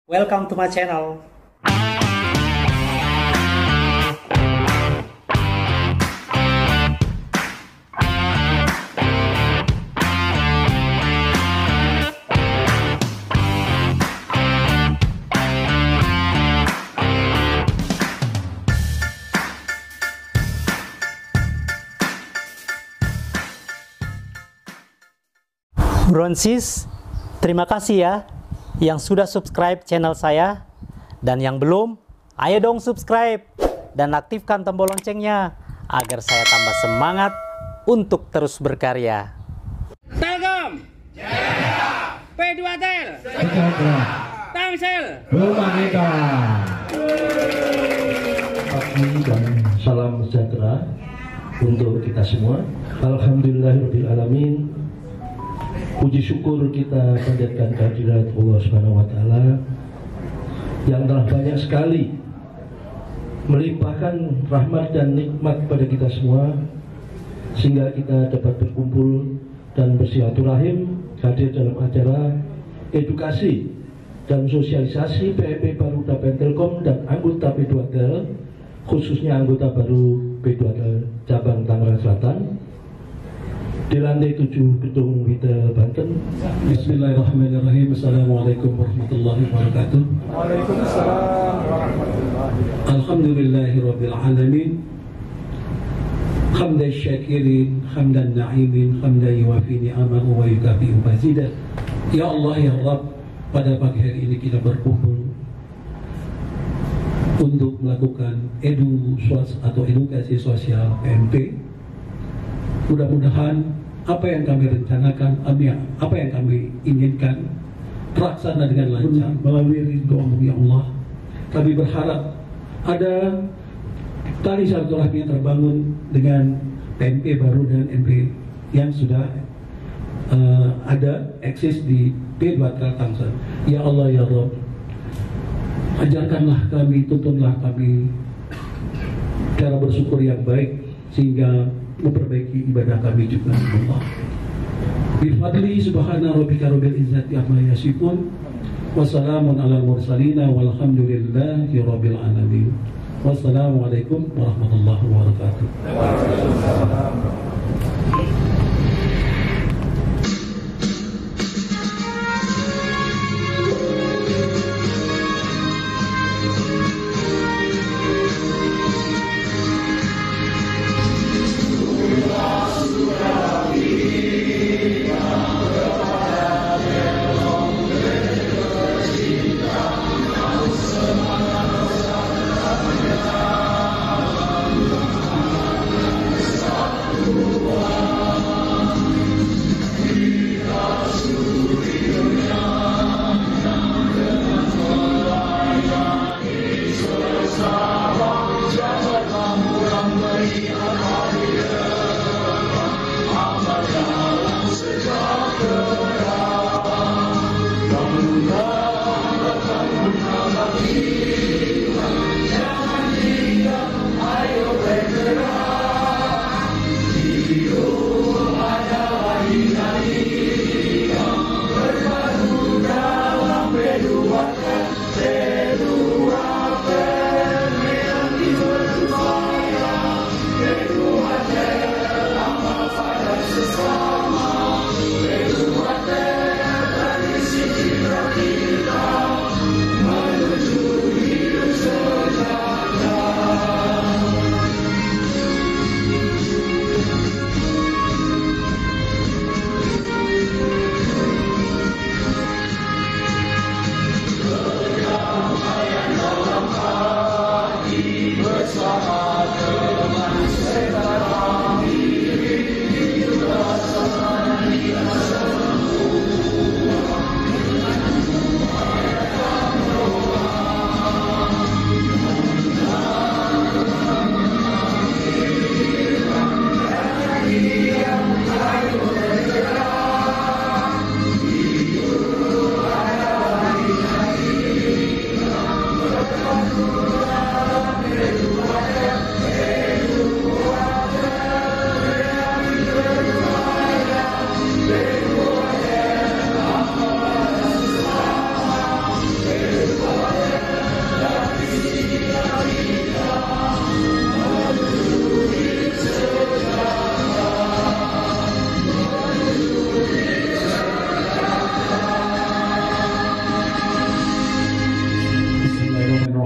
Welcome to my channel. Bronsis, terima kasih ya yang sudah subscribe channel saya, dan yang belum, ayo dong subscribe dan aktifkan tombol loncengnya agar saya tambah semangat untuk terus berkarya. Telkom, P2Tel, Tangsel, Pagi dan salam sejahtera untuk kita semua. Alhamdulillahirabbil alamin. Puji syukur kita panjatkan kehadirat Allah Subhanahu wa taala yang telah banyak sekali melimpahkan rahmat dan nikmat pada kita semua sehingga kita dapat berkumpul dan bersilaturahim hadir dalam acara edukasi dan sosialisasi PMP baru Dapen Telkom dan anggota P2Tel, khususnya anggota baru P2Tel cabang Tangerang Selatan di lantai 7 Gedung Witel Banten. Bismillahirrahmanirrahim. Assalamualaikum warahmatullahi wabarakatuh. Waalaikumsalam warahmatullahi wabarakatuh. Alhamdulillahirabbil alamin. Hamdan syakirin, hamdan na'imin, hamdan yuwafi ni'amahu wa yukafi'u mazidah. Ya Allah ya Rabb, pada pagi hari ini kita berkumpul untuk melakukan edukasi sosial PMP. Mudah-mudahan apa yang kami rencanakan, apa yang kami inginkan terlaksana dengan lancar melalui ridho-Mu ya Allah. Kami berharap ada tali silaturahmi yang terbangun dengan PMP baru dan MP yang sudah ada eksis di P2Tel Tangsel. Ya Allah ya Rabb, ajarkanlah kami, tuntunlah kami cara bersyukur yang baik sehingga memperbaiki ibadah kami juga Allah. Bifadli subhana rabbika rabbil izzati amma yasifun wa salamun alal mursalin walhamdulillahi rabbil alamin. Wassalamualaikum warahmatullahi wabarakatuh.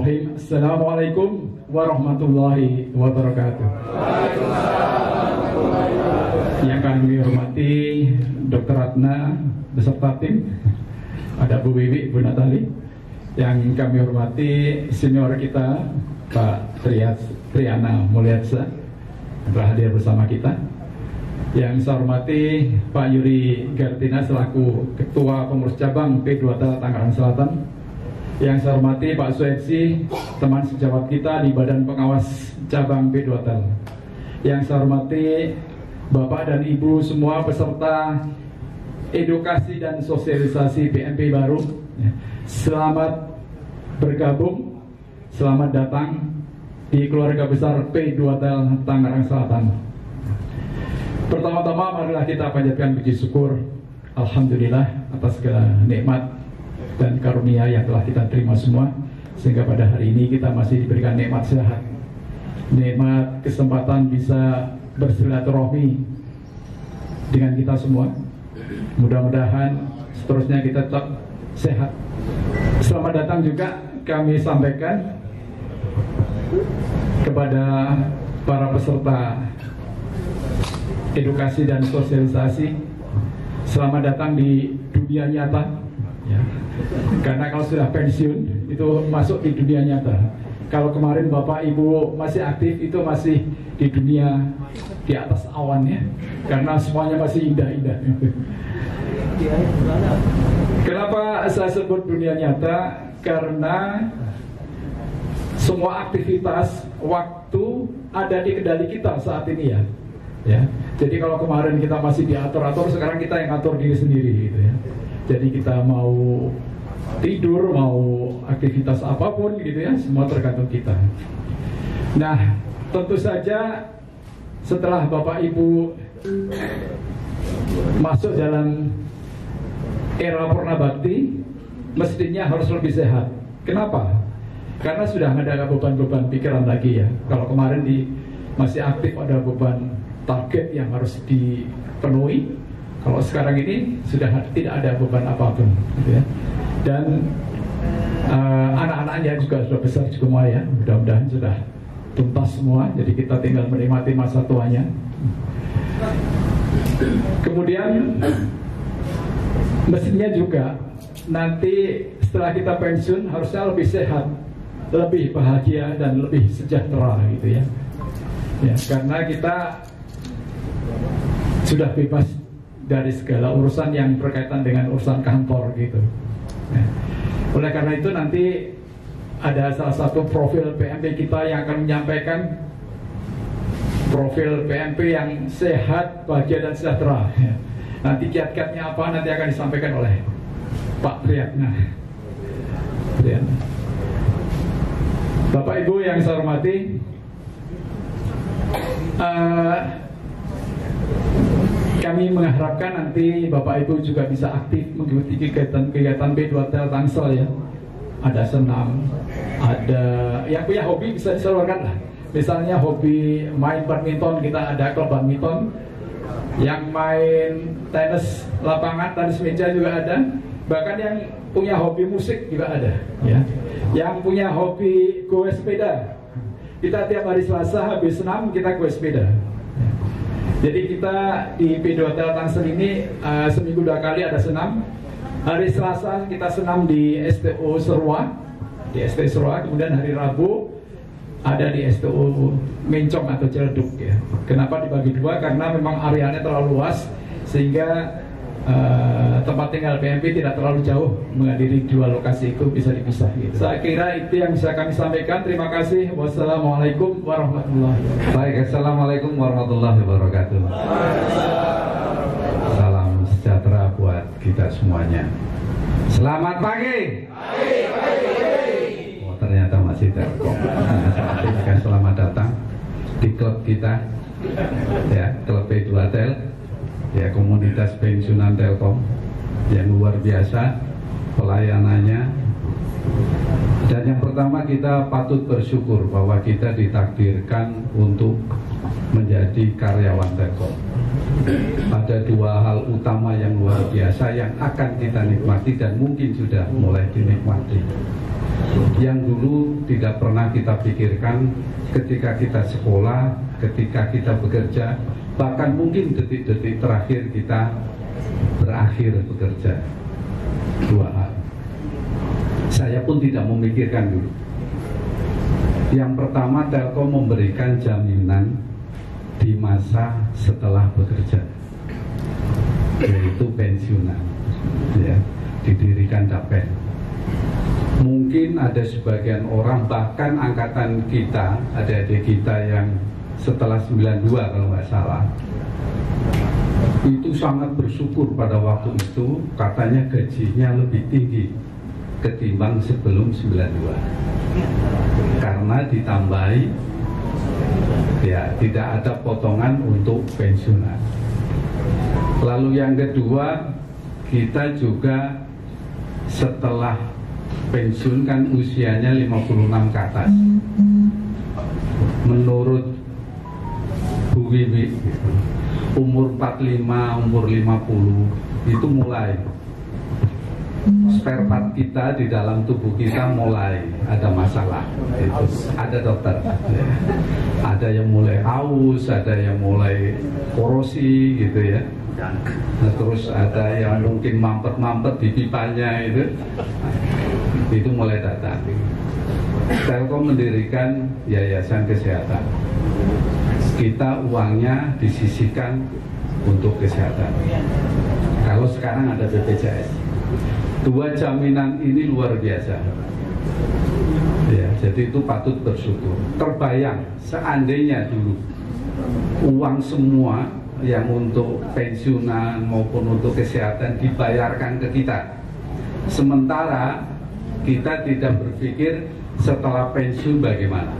Bismillahirrahmanirrahim. Assalamualaikum warahmatullahi wabarakatuh. Yang kami hormati Dr. Ratna beserta tim, ada Bu Wiwi, Bu Natali. Yang kami hormati senior kita Pak Triana Mulyadsa telah hadir bersama kita. Yang saya hormati Pak Yuri Gartina selaku Ketua Pengurus Cabang P2Tel Tangerang Selatan. Yang saya hormati Pak Suepsi, teman sejawat kita di Badan Pengawas Cabang P2Tel. Yang saya hormati Bapak dan Ibu semua peserta edukasi dan sosialisasi PMP baru. Selamat bergabung, selamat datang di keluarga besar P2Tel Tangerang Selatan. Pertama-tama marilah kita panjatkan puji syukur alhamdulillah atas segala nikmat dan karunia yang telah kita terima semua, sehingga pada hari ini kita masih diberikan nikmat sehat, nikmat kesempatan bisa bersilaturahmi dengan kita semua. Mudah-mudahan seterusnya kita tetap sehat. Selamat datang juga kami sampaikan kepada para peserta edukasi dan sosialisasi. Selamat datang di dunia nyata ya. Karena kalau sudah pensiun itu masuk di dunia nyata. Kalau kemarin Bapak Ibu masih aktif itu masih di dunia di atas awan ya. Karena semuanya masih indah-indah. Kenapa saya sebut dunia nyata? Karena semua aktivitas waktu ada di kendali kita saat ini ya. Ya. Jadi kalau kemarin kita masih diatur-atur, sekarang kita yang atur diri sendiri gitu ya. Jadi kita mau tidur, mau aktivitas apapun gitu ya, semua tergantung kita. Nah, tentu saja setelah Bapak Ibu masuk dalam era Purna Bakti, mestinya harus lebih sehat. Kenapa? Karena sudah ada beban-beban pikiran lagi ya. Kalau kemarin masih aktif ada beban target yang harus dipenuhi. Kalau sekarang ini sudah tidak ada beban apapun gitu ya. Dan anak-anaknya juga sudah besar semua ya. Mudah-mudahan sudah tuntas semua. Jadi kita tinggal menikmati masa tuanya. Kemudian mestinya juga nanti setelah kita pensiun harusnya lebih sehat, lebih bahagia dan lebih sejahtera gitu ya. Ya, karena kita sudah bebas dari segala urusan yang berkaitan dengan urusan kantor gitu. Nah, oleh karena itu nanti ada salah satu profil PMP kita yang akan menyampaikan profil PMP yang sehat, bahagia dan sejahtera. Ya. Nanti kiat-kiatnya apa nanti akan disampaikan oleh Pak Triana. Bapak Ibu yang saya hormati, kami mengharapkan nanti Bapak Ibu juga bisa aktif mengikuti kegiatan P2Tel Tangsel ya. Ada senam, ada yang punya hobi bisa disalurkan lah. Misalnya hobi main badminton, kita ada klub badminton. Yang main tenis lapangan, tenis meja juga ada. Bahkan yang punya hobi musik juga ada ya. Yang punya hobi goes sepeda, kita tiap hari Selasa habis senam kita goes sepeda. Jadi kita di P2Tel Tangsel ini seminggu 2 kali ada senam. Hari Selasa kita senam di STO Serua, kemudian hari Rabu ada di STO Mencong atau Ciledug ya. Kenapa dibagi 2? Karena memang areanya terlalu luas sehingga tempat tinggal PMP tidak terlalu jauh, menghadiri 2 lokasi itu bisa dipisah gitu. Saya kira itu yang bisa kami sampaikan. Terima kasih. Wassalamualaikum warahmatullahi wabarakatuh. Baik, assalamualaikum warahmatullahi wabarakatuh. Salam sejahtera buat kita semuanya. Selamat pagi. Oh, ternyata masih Telkom. Selamat datang di klub kita ya, klub P2Tel. Ya, komunitas pensiunan Telkom yang luar biasa pelayanannya. Dan yang pertama kita patut bersyukur bahwa kita ditakdirkan untuk menjadi karyawan Telkom. Ada 2 hal utama yang luar biasa yang akan kita nikmati dan mungkin sudah mulai dinikmati. yang dulu tidak pernah kita pikirkan ketika kita sekolah, ketika kita bekerja, bahkan mungkin detik-detik terakhir kita berakhir bekerja. Dua hal saya pun tidak memikirkan dulu. Yang pertama, Telkom memberikan jaminan di masa setelah bekerja, yaitu pensiunan, ya, didirikan Dapen. Mungkin ada sebagian orang, bahkan angkatan kita, adik-adik kita yang setelah 92 kalau nggak salah, itu sangat bersyukur pada waktu itu, katanya gajinya lebih tinggi ketimbang sebelum 92, karena ditambahi, ya, tidak ada potongan untuk pensiunan. Lalu yang kedua, kita juga setelah pensiun kan usianya 56 ke atas. Menurut Bu Wiwi, umur 45, umur 50 itu mulai spare part kita di dalam tubuh kita mulai ada masalah. Itu ada dokter, ya. Ada yang mulai aus, ada yang mulai korosi gitu ya. Nah, terus ada yang mungkin mampet-mampet di pipanya itu mulai datang. Telkom mendirikan yayasan kesehatan. Kita uangnya disisihkan untuk kesehatan. Kalau sekarang ada BPJS. Dua jaminan ini luar biasa. Ya, jadi itu patut bersyukur. Terbayang seandainya dulu uang semua yang untuk pensiunan maupun untuk kesehatan dibayarkan ke kita, sementara kita tidak berpikir setelah pensiun bagaimana.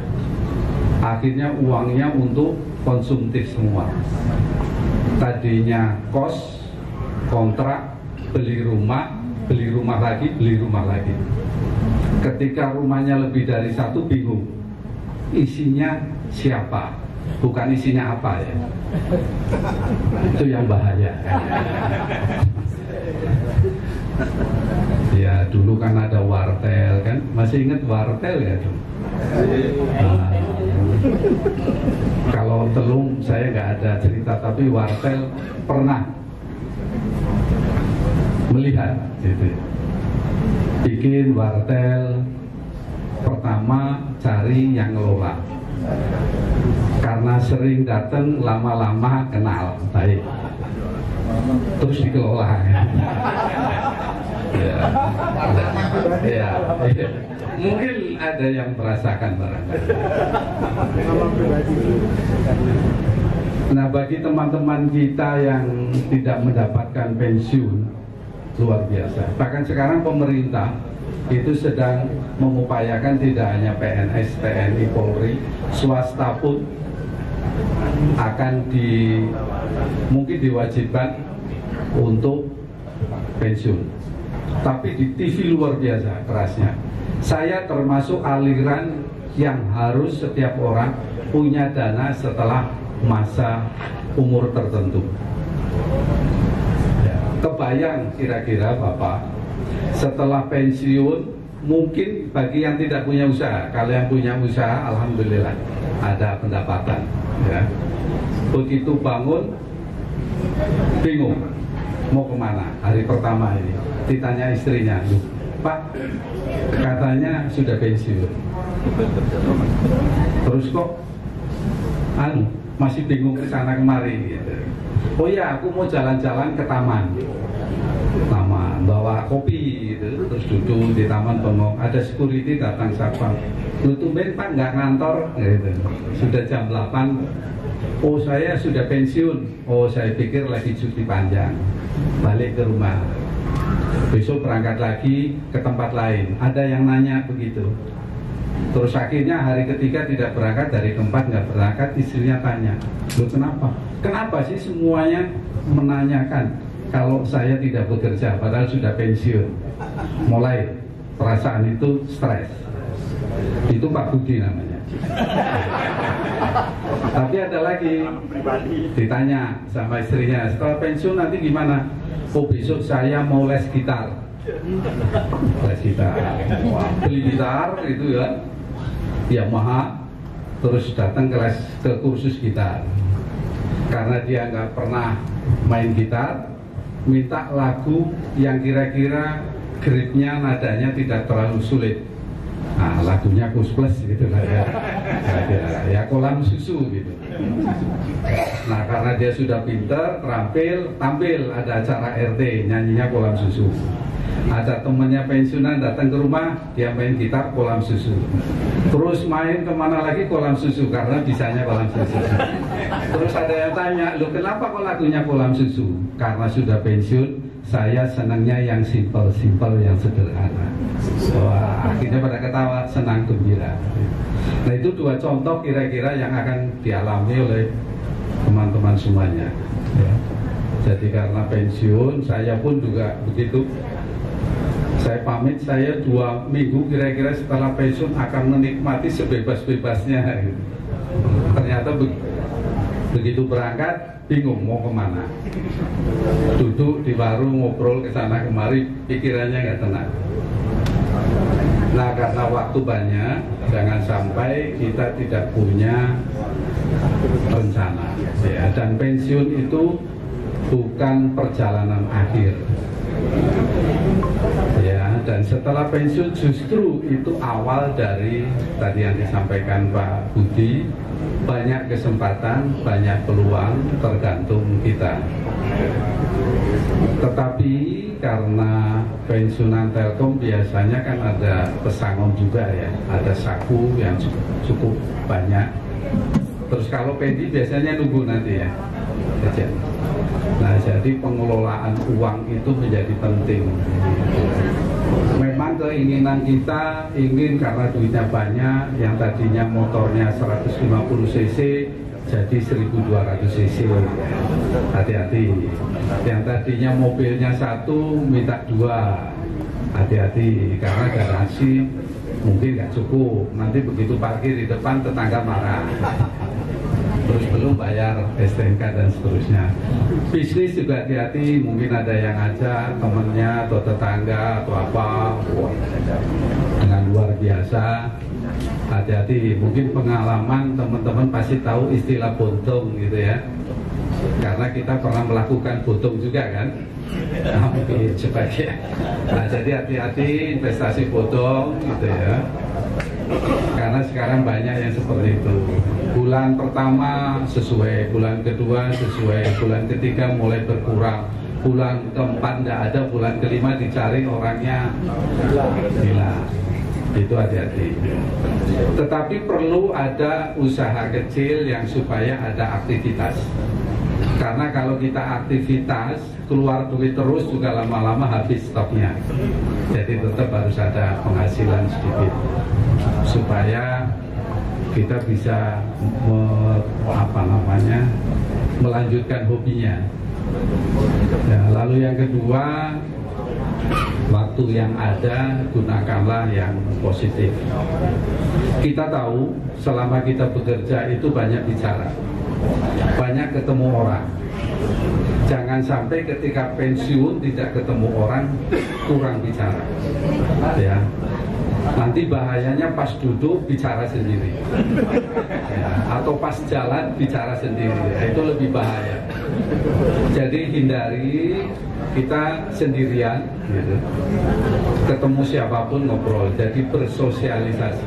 Akhirnya uangnya untuk konsumtif semua. Tadinya kos, kontrak, beli rumah lagi, beli rumah lagi. Ketika rumahnya lebih dari satu, bingung isinya siapa, bukan isinya apa, ya. Itu yang bahaya. Ya, dulu kan ada wartel kan, masih ingat wartel ya tuh? Nah, kalau Telung saya nggak ada cerita, tapi wartel pernah melihat gitu. Bikin wartel, pertama cari yang ngelola, karena sering datang, lama-lama kenal baik, terus dikelola. Ya. Mungkin ada yang merasakan barangkali. Nah, bagi teman-teman kita yang tidak mendapatkan pensiun, luar biasa. Bahkan sekarang pemerintah itu sedang mengupayakan tidak hanya PNS, TNI, Polri, swasta pun akan mungkin diwajibkan untuk pensiun. Tapi di TV luar biasa kerasnya. Saya termasuk aliran yang harus setiap orang punya dana setelah masa umur tertentu. Kebayang kira-kira Bapak, setelah pensiun mungkin bagi yang tidak punya usaha, kalau yang punya usaha alhamdulillah ada pendapatan, ya. Begitu bangun bingung mau kemana hari pertama ini, ditanya istrinya, Pak, katanya sudah pensiun, terus kok masih bingung ke sana kemari gitu. Oh ya, aku mau jalan-jalan ke taman, bawa kopi gitu, terus duduk di taman bengong, ada security datang satpam, lu tumben Pak nggak ngantor gitu. Sudah jam 8, oh saya sudah pensiun, oh saya pikir lagi cuti panjang, balik ke rumah, besok berangkat lagi ke tempat lain, ada yang nanya begitu. Terus akhirnya hari ketiga tidak berangkat, dari tempat nggak berangkat, istrinya tanya, lu kenapa? Kenapa sih semuanya menanyakan kalau saya tidak bekerja padahal sudah pensiun? Mulai perasaan itu stres. Itu Pak Budi namanya. Tapi ada lagi, ditanya sama istrinya, setelah pensiun nanti gimana? Oh besok saya mau les gitar. kelas gitar. Wah, beli gitar itu ya Yamaha, terus datang ke kursus gitar. Karena dia nggak pernah main gitar, minta lagu yang kira-kira gripnya, nadanya tidak terlalu sulit. Nah, lagunya Kus Plus gitu lah ya. Ya kolam susu gitu. Nah, karena dia sudah pinter, tampil ada acara RT, nyanyinya kolam susu. Ada temannya pensiunan datang ke rumah, dia main gitar kolam susu. Terus main kemana lagi kolam susu, karena bisanya kolam susu. Terus ada yang tanya, loh kenapa kok lagunya kolam susu? Karena sudah pensiun, saya senangnya yang simple, yang sederhana. Wah, akhirnya pada ketawa, senang gembira. Nah, itu dua contoh kira-kira yang akan dialami oleh teman-teman semuanya ya. Jadi karena pensiun, saya pun juga begitu. Saya pamit, saya 2 minggu kira-kira setelah pensiun akan menikmati sebebas-bebasnya gitu. Ternyata begitu berangkat, bingung mau kemana. Duduk di warung, ngobrol ke sana kemari, pikirannya nggak tenang. Nah, karena waktu banyak, jangan sampai kita tidak punya rencana ya. Dan pensiun itu bukan perjalanan akhir ya. Dan setelah pensiun justru itu awal dari tadi yang disampaikan Pak Budi, banyak kesempatan, banyak peluang, tergantung kita. Tetapi karena pensiunan Telkom biasanya kan ada pesangon juga ya, ada saku yang cukup banyak. Terus kalau pedi biasanya nunggu nanti ya. Nah, jadi pengelolaan uang itu menjadi penting. Memang keinginan kita ingin karena duitnya banyak, yang tadinya motornya 150 cc jadi 1200 cc. Hati-hati. Yang tadinya mobilnya 1 minta 2. Hati-hati, karena garasi mungkin nggak cukup. Nanti begitu parkir di depan tetangga marah. Terus belum bayar STNK dan seterusnya. Bisnis juga hati-hati, mungkin ada yang ngajak temennya atau tetangga atau apa, dengan luar biasa. Hati-hati, mungkin pengalaman teman-teman pasti tahu istilah bontong gitu ya. Karena kita pernah melakukan bontong juga kan. Nah, mungkin sebagai. Nah, jadi hati-hati investasi bodong gitu ya. Karena sekarang banyak yang seperti itu. Bulan pertama sesuai, bulan kedua sesuai, bulan ketiga mulai berkurang, bulan keempat tidak ada, bulan kelima dicari orangnya hilang. Itu hati-hati. Tetapi perlu ada usaha kecil yang supaya ada aktivitas. Karena kalau kita aktivitas, keluar duit terus juga lama-lama habis stoknya. Jadi tetap harus ada penghasilan sedikit supaya kita bisa melanjutkan hobinya. Ya, lalu yang kedua, waktu yang ada gunakanlah yang positif. Kita tahu selama kita bekerja itu banyak bicara, banyak ketemu orang. Jangan sampai ketika pensiun tidak ketemu orang, kurang bicara ya. Nanti bahayanya pas duduk bicara sendiri ya, atau pas jalan bicara sendiri ya, itu lebih bahaya. Jadi hindari kita sendirian gitu. Ketemu siapapun ngobrol, jadi bersosialisasi.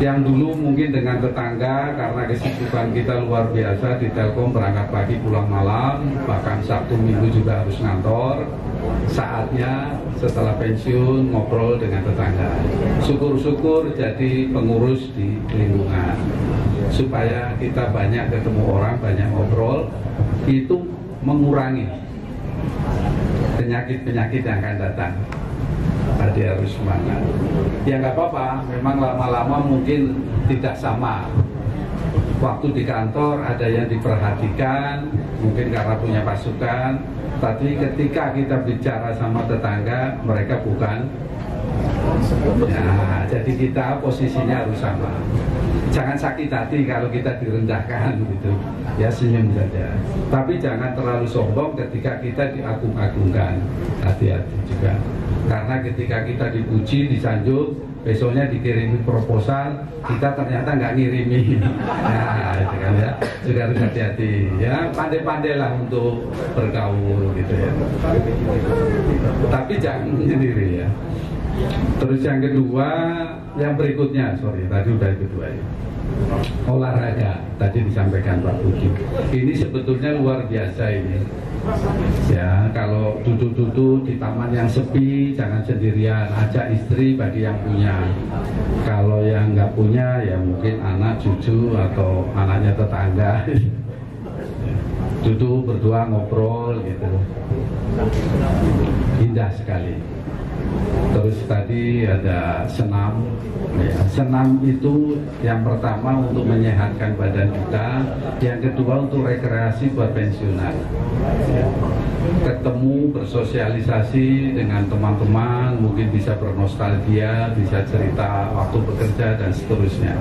Yang dulu mungkin dengan tetangga, karena kesibukan kita luar biasa di Telkom, berangkat pagi pulang malam, bahkan Sabtu Minggu juga harus ngantor. Saatnya setelah pensiun ngobrol dengan tetangga. Syukur-syukur jadi pengurus di lingkungan, supaya kita banyak ketemu orang, banyak ngobrol. Itu mengurangi penyakit-penyakit yang akan datang. Tadi harus semangat. Ya nggak apa-apa, memang lama-lama mungkin tidak sama. Waktu di kantor ada yang diperhatikan, mungkin karena punya pasukan. Tapi ketika kita bicara sama tetangga, mereka bukan. Ya, jadi kita posisinya harus sama. Jangan sakit hati kalau kita direndahkan gitu. Ya senyum saja. Tapi jangan terlalu sombong ketika kita diagung-agungkan. Hati-hati juga. Karena ketika kita dipuji, disanjung, besoknya dikirimi proposal, kita ternyata nggak ngirimi. Nah, itu kan ya. Juga harus hati-hati. Ya, pandai-pandailah untuk bergaul gitu ya. Tapi jangan sendiri ya. Terus yang kedua, yang berikutnya, tadi udah yang kedua ya. Olahraga, tadi disampaikan Pak Budi. Ini sebetulnya luar biasa ini. Ya, kalau duduk-duduk di taman yang sepi, jangan sendirian, ajak istri bagi yang punya. Kalau yang nggak punya, ya mungkin anak, cucu, atau anaknya tetangga. Duduk, berdua, ngobrol gitu. Indah sekali. Terus tadi ada senam ya. Senam itu yang pertama untuk menyehatkan badan kita, yang kedua untuk rekreasi buat pensiunan ya. Ketemu, bersosialisasi dengan teman-teman, mungkin bisa bernostalgia, bisa cerita waktu bekerja dan seterusnya.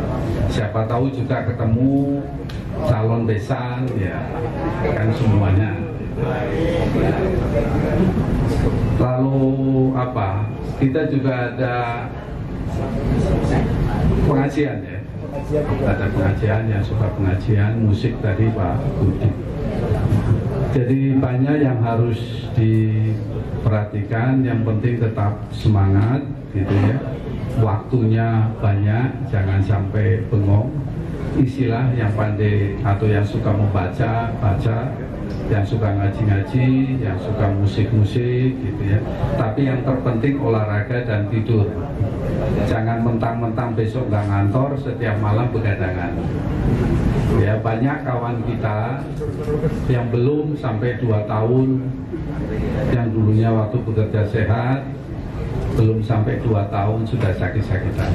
Siapa tahu juga ketemu calon besan ya, kan semuanya. Lalu apa? Kita juga ada pengajian ya. Ada pengajian yang suka pengajian, musik tadi Pak Budi. Jadi banyak yang harus diperhatikan, yang penting tetap semangat gitu ya. Waktunya banyak, jangan sampai bengong. Istilah yang pandai atau yang suka membaca, baca, yang suka ngaji-ngaji, yang suka musik-musik gitu ya. Tapi yang terpenting olahraga dan tidur. Jangan mentang-mentang besok nggak ngantor, setiap malam begadangan. Ya, banyak kawan kita yang belum sampai 2 tahun, yang dulunya waktu bekerja sehat, belum sampai 2 tahun sudah sakit-sakitan.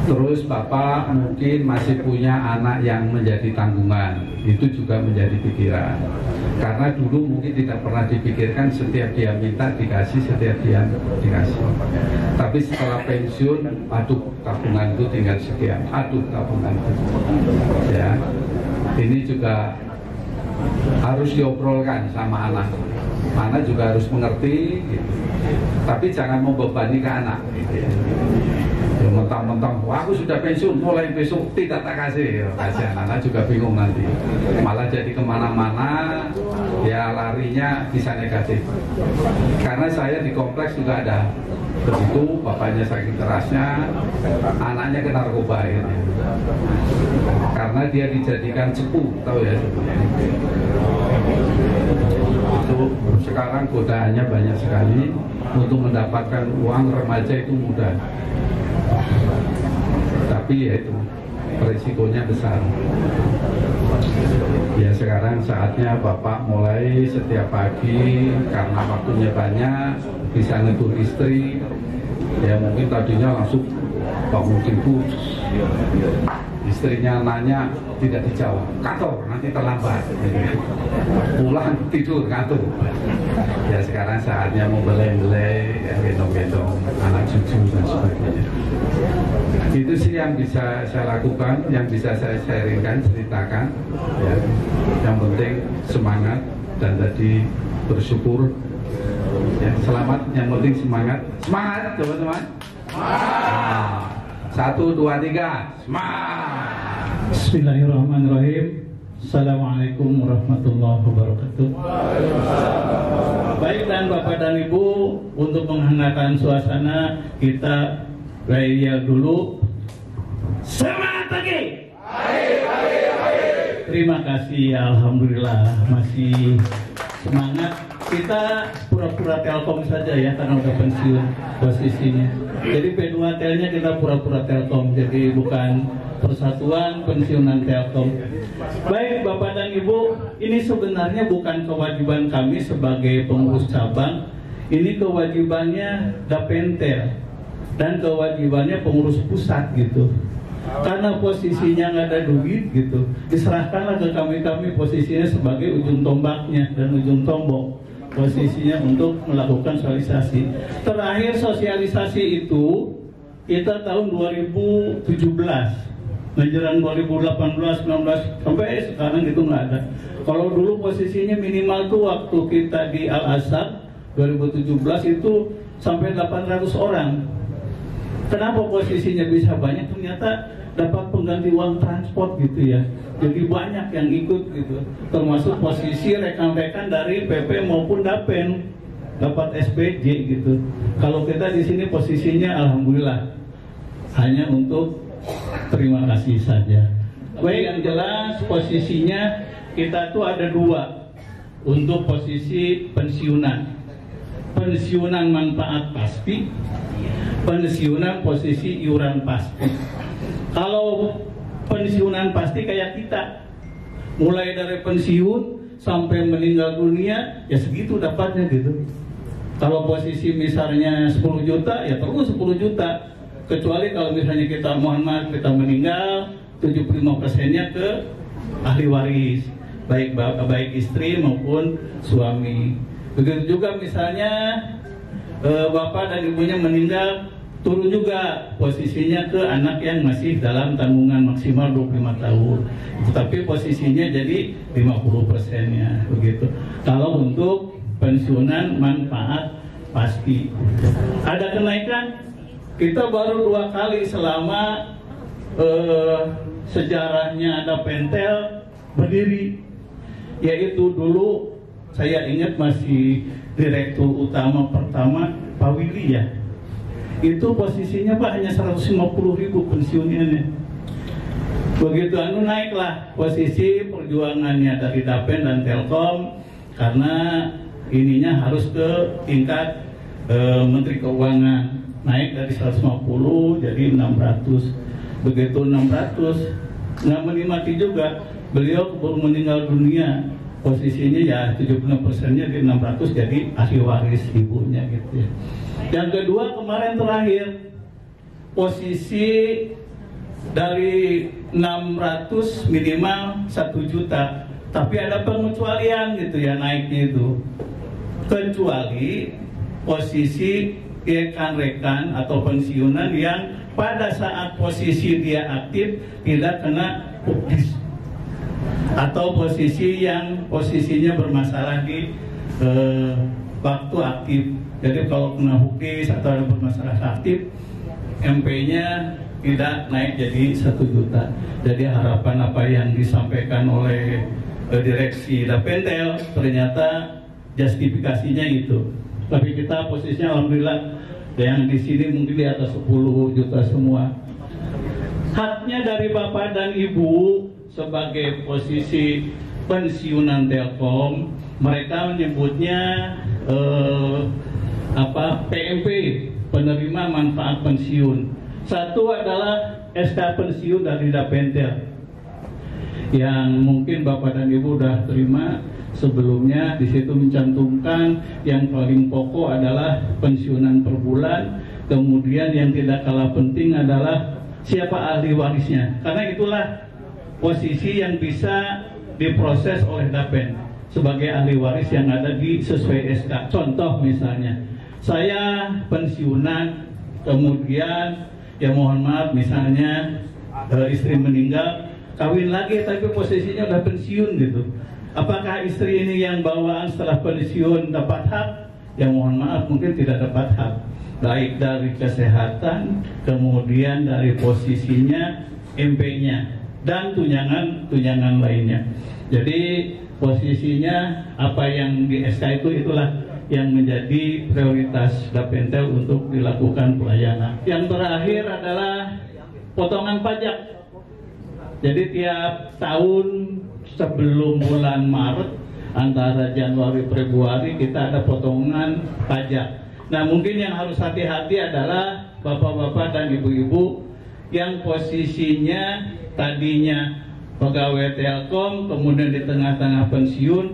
Terus Bapak mungkin masih punya anak yang menjadi tanggungan, itu juga menjadi pikiran. Karena dulu mungkin tidak pernah dipikirkan, setiap dia minta dikasih, setiap dia dikasih. Tapi setelah pensiun, aduh tabungan itu tinggal sekian, aduh tabungan itu. Ya, ini juga harus diobrolkan sama anak. Anak juga harus mengerti, gitu. Tapi jangan membebani ke anak. Gitu ya. Mentang-mentang, wah aku sudah pensiun, mulai besok tidak tak kasih. Kasihan anak juga bingung nanti. Malah jadi kemana-mana, ya larinya bisa negatif. Karena saya di kompleks juga ada. Begitu, bapaknya sakit kerasnya, anaknya ke narkoba akhirnya. Karena dia dijadikan cepu, tahu ya. Itu sekarang godaannya banyak sekali. Untuk mendapatkan uang remaja itu mudah. Tapi ya itu risikonya besar. Ya sekarang saatnya Bapak mulai setiap pagi, karena waktunya banyak, bisa negur istri. Ya mungkin tadinya langsung bangun tidur, istrinya nanya tidak dijawab, kantor nanti terlambat. Pulang tidur kantor. Ya sekarang saatnya membelai-belai, ya, gendong-gendong anak cucu dan sebagainya. Itu sih yang bisa saya lakukan, yang bisa saya sharingkan, ceritakan ya. Yang penting semangat dan tadi bersyukur ya. Selamat, yang penting semangat. Semangat teman-teman. Nah, 1, 2, 3 semangat. Bismillahirrahmanirrahim. Assalamualaikum warahmatullahi wabarakatuh. Baik, dan Bapak dan Ibu, untuk menghangatkan suasana, kita gaya dulu. Semangat pagi. Terima kasih, alhamdulillah masih semangat. Kita pura-pura Telkom saja ya, karena udah pensiun posisinya. Jadi P2Tel-nya kita pura-pura Telkom, jadi bukan Persatuan Pensiunan Telkom. Baik Bapak dan Ibu, ini sebenarnya bukan kewajiban kami sebagai pengurus cabang. Ini kewajibannya Dapentel dan kewajibannya pengurus pusat gitu. Karena posisinya nggak ada duit gitu, diserahkanlah ke kami posisinya sebagai ujung tombaknya dan ujung tombok. posisinya untuk melakukan sosialisasi. Terakhir sosialisasi itu kita tahun 2017, menjelang 2018, 19 sampai sekarang itu nggak ada. Kalau dulu posisinya minimal tuh waktu kita di Al-Azhar 2017 itu sampai 800 orang. Kenapa posisinya bisa banyak? Ternyata dapat pengganti uang transport gitu ya. Jadi banyak yang ikut gitu. Termasuk posisi rekan-rekan dari PP maupun Dapen dapat SPJ gitu. Kalau kita di sini posisinya alhamdulillah hanya untuk terima kasih saja. Baik, yang jelas posisinya kita tuh ada dua untuk posisi pensiunan. Pensiunan manfaat pasti, pensiunan posisi iuran pasti. Kalau pensiunan pasti kayak kita, mulai dari pensiun sampai meninggal dunia ya segitu dapatnya gitu. Kalau posisi misalnya 10 juta ya terus 10 juta. Kecuali kalau misalnya kita mohon maaf kita meninggal, 75%-nya ke ahli waris, baik istri maupun suami. Begitu juga misalnya bapak dan ibunya meninggal, turun juga posisinya ke anak yang masih dalam tanggungan maksimal 25 tahun. Tapi posisinya jadi 50%-nya begitu. Kalau untuk pensiunan manfaat pasti. Ada kenaikan, kita baru 2 kali selama sejarahnya ada Pentel berdiri. Yaitu dulu saya ingat masih direktur utama pertama Pak Willy ya. Itu posisinya Pak hanya 150.000 pensiunnya nih. Begitu naiklah posisi perjuangannya dari Dapen dan Telkom karena ininya harus ke tingkat Menteri Keuangan, naik dari 150 jadi 600. Begitu 600 nggak menikmati juga, beliau baru meninggal dunia, posisinya ya 76%-nya di 600 jadi ahli waris ibunya gitu ya. Yang kedua kemarin terakhir posisi dari 600 minimal 1 juta, tapi ada pengecualian gitu ya naiknya itu. Kecuali posisi rekan-rekan atau pensiunan yang pada saat posisi dia aktif tidak kena pukis, atau posisi yang posisinya bermasalah di waktu aktif. Jadi kalau kena hukis atau ada bermasalah aktif, MP-nya tidak naik jadi 1 juta. Jadi harapan apa yang disampaikan oleh direksi Dapentel ternyata justifikasinya itu. Tapi kita posisinya alhamdulillah yang di sini mungkin di atas 10 juta semua. Haknya dari Bapak dan Ibu sebagai posisi pensiunan Telkom, mereka menyebutnya PMP, penerima manfaat pensiun. Satu adalah SK pensiun dari Dapentel yang mungkin Bapak dan Ibu sudah terima sebelumnya. Di situ mencantumkan yang paling pokok adalah pensiunan per bulan, kemudian yang tidak kalah penting adalah siapa ahli warisnya, karena itulah posisi yang bisa diproses oleh Dapen sebagai ahli waris yang ada di sesuai SK. Contoh misalnya saya pensiunan, kemudian ya mohon maaf misalnya istri meninggal, kawin lagi tapi posisinya udah pensiun gitu. Apakah istri ini yang bawaan setelah pensiun dapat hak? Ya mohon maaf mungkin tidak dapat hak, baik dari kesehatan, kemudian dari posisinya, MP-nya, dan tunjangan lainnya. Jadi posisinya apa yang di SK itulah yang menjadi prioritas Dapentel untuk dilakukan pelayanan. Yang terakhir adalah potongan pajak. Jadi tiap tahun sebelum bulan Maret antara Januari Februari kita ada potongan pajak. Nah mungkin yang harus hati-hati adalah bapak-bapak dan ibu-ibu yang posisinya tadinya pegawai Telkom kemudian di tengah-tengah pensiun,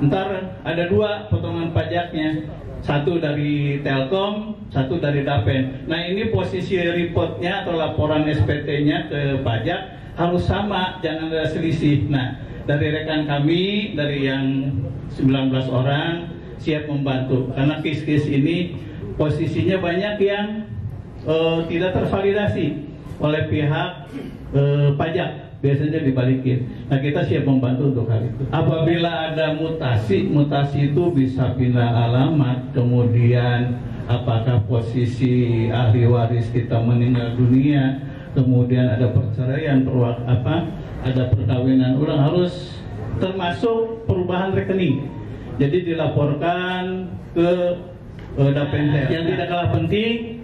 ntar ada 2 potongan pajaknya, satu dari Telkom, satu dari Dapen. Nah ini posisi reportnya atau laporan SPT-nya ke pajak harus sama, jangan ada selisih. Nah dari rekan kami, dari yang 19 orang siap membantu karena case-case ini posisinya banyak yang tidak tervalidasi oleh pihak pajak, biasanya dibalikin. Nah, kita siap membantu untuk hal itu. Apabila ada mutasi itu bisa pindah alamat, kemudian apakah posisi ahli waris kita meninggal dunia, kemudian ada perceraian, ada perkawinan ulang, harus termasuk perubahan rekening. Jadi dilaporkan ke Dapentel. Yang tidak kalah penting,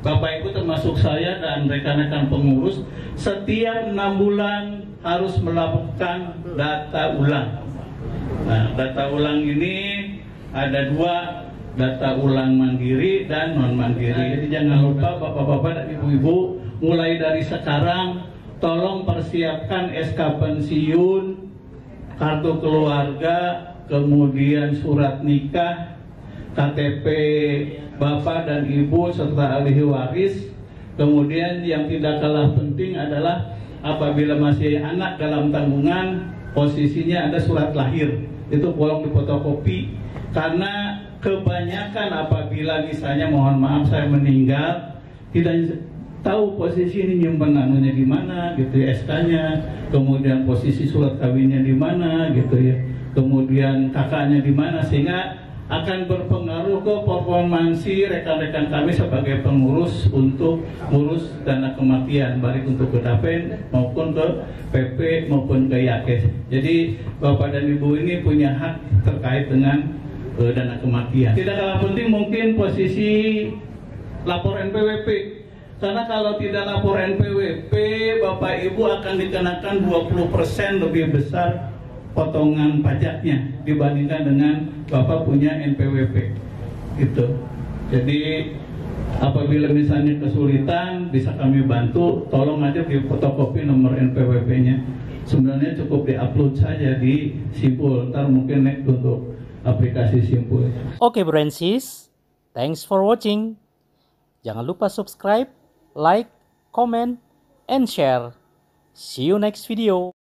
Bapak Ibu termasuk saya dan rekan-rekan pengurus, setiap 6 bulan harus melakukan data ulang. Nah, data ulang ini ada 2, data ulang mandiri dan non mandiri. Jadi jangan lupa Bapak-bapak dan Ibu-ibu, mulai dari sekarang tolong persiapkan SK pensiun, kartu keluarga, kemudian surat nikah, KTP Bapak dan Ibu serta ahli waris. Kemudian yang tidak kalah penting adalah apabila masih anak dalam tanggungan, posisinya ada surat lahir, itu tolong difotokopi, karena kebanyakan apabila misalnya mohon maaf saya meninggal, tidak tahu posisi ini nyimpen anunya di mana gitu ya, SK-nya, kemudian posisi surat kawinnya di mana gitu ya, kemudian kakaknya di mana, sehingga akan berpengaruh ke performansi rekan-rekan kami sebagai pengurus untuk ngurus dana kematian, baik untuk ke Dapen maupun ke PP maupun ke Yakes. Jadi Bapak dan Ibu ini punya hak terkait dengan dana kematian. Tidak kalah penting mungkin posisi lapor NPWP. Karena kalau tidak lapor NPWP, Bapak Ibu akan dikenakan 20% lebih besar potongan pajaknya dibandingkan dengan Bapak punya NPWP. Gitu. Jadi apabila misalnya kesulitan, bisa kami bantu, tolong aja di fotokopi nomor NPWP-nya. Sebenarnya cukup di-upload saja di Simpul, ntar mungkin next untuk aplikasi Simpul. Oke bro and sis, thanks for watching. Jangan lupa subscribe, like, comment, and share. See you next video.